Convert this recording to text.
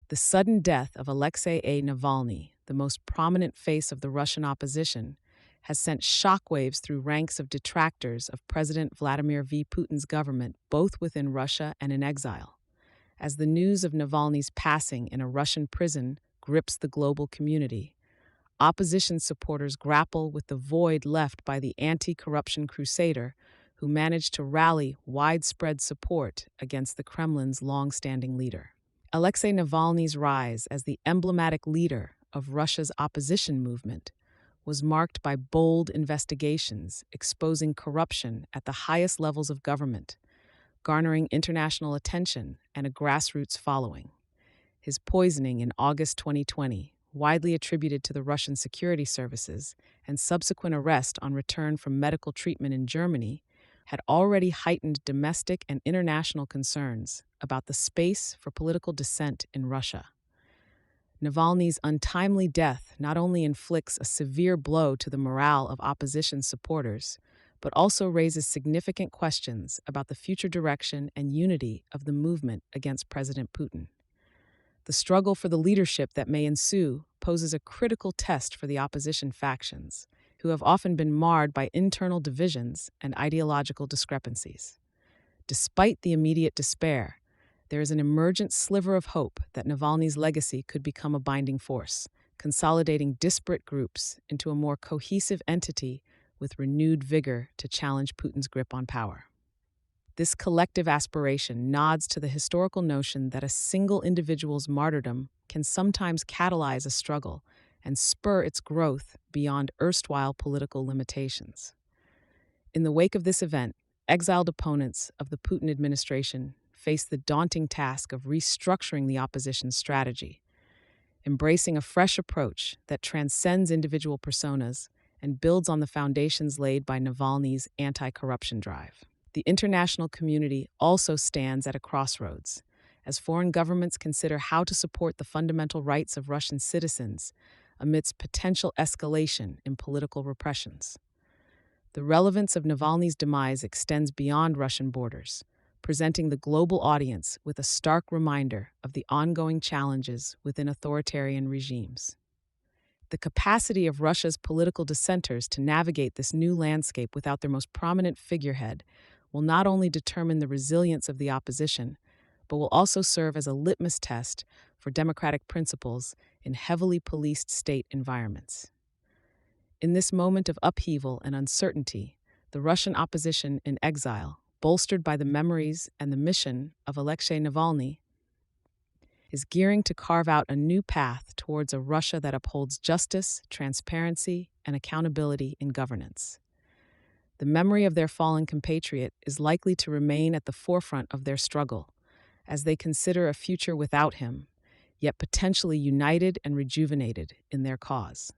The sudden death of Aleksei A. Navalny, the most prominent face of the Russian opposition, has sent shockwaves through ranks of detractors of President Vladimir V. Putin's government, both within Russia and in exile. As the news of Navalny's passing in a Russian prison grips the global community, opposition supporters grapple with the void left by the anti-corruption crusader who managed to rally widespread support against the Kremlin's long-standing leader. Alexei Navalny's rise as the emblematic leader of Russia's opposition movement was marked by bold investigations exposing corruption at the highest levels of government, garnering international attention and a grassroots following. His poisoning in August 2020, widely attributed to the Russian security services, and subsequent arrest on return from medical treatment in Germany had already heightened domestic and international concerns about the space for political dissent in Russia. Navalny's untimely death not only inflicts a severe blow to the morale of opposition supporters, but also raises significant questions about the future direction and unity of the movement against President Putin. The struggle for the leadership that may ensue poses a critical test for the opposition factions, who have often been marred by internal divisions and ideological discrepancies. Despite the immediate despair, there is an emergent sliver of hope that Navalny's legacy could become a binding force, consolidating disparate groups into a more cohesive entity with renewed vigor to challenge Putin's grip on power. This collective aspiration nods to the historical notion that a single individual's martyrdom can sometimes catalyze a struggle and spur its growth beyond erstwhile political limitations. In the wake of this event, exiled opponents of the Putin administration face the daunting task of restructuring the opposition's strategy, embracing a fresh approach that transcends individual personas and builds on the foundations laid by Navalny's anti-corruption drive. The international community also stands at a crossroads, as foreign governments consider how to support the fundamental rights of Russian citizens amidst potential escalation in political repressions. The relevance of Navalny's demise extends beyond Russian borders, presenting the global audience with a stark reminder of the ongoing challenges within authoritarian regimes. The capacity of Russia's political dissenters to navigate this new landscape without their most prominent figurehead will not only determine the resilience of the opposition, but will also serve as a litmus test for democratic principles in heavily policed state environments. In this moment of upheaval and uncertainty, the Russian opposition in exile, bolstered by the memories and the mission of Alexei Navalny, is gearing to carve out a new path towards a Russia that upholds justice, transparency, and accountability in governance. The memory of their fallen compatriot is likely to remain at the forefront of their struggle, as they consider a future without him, yet potentially united and rejuvenated in their cause.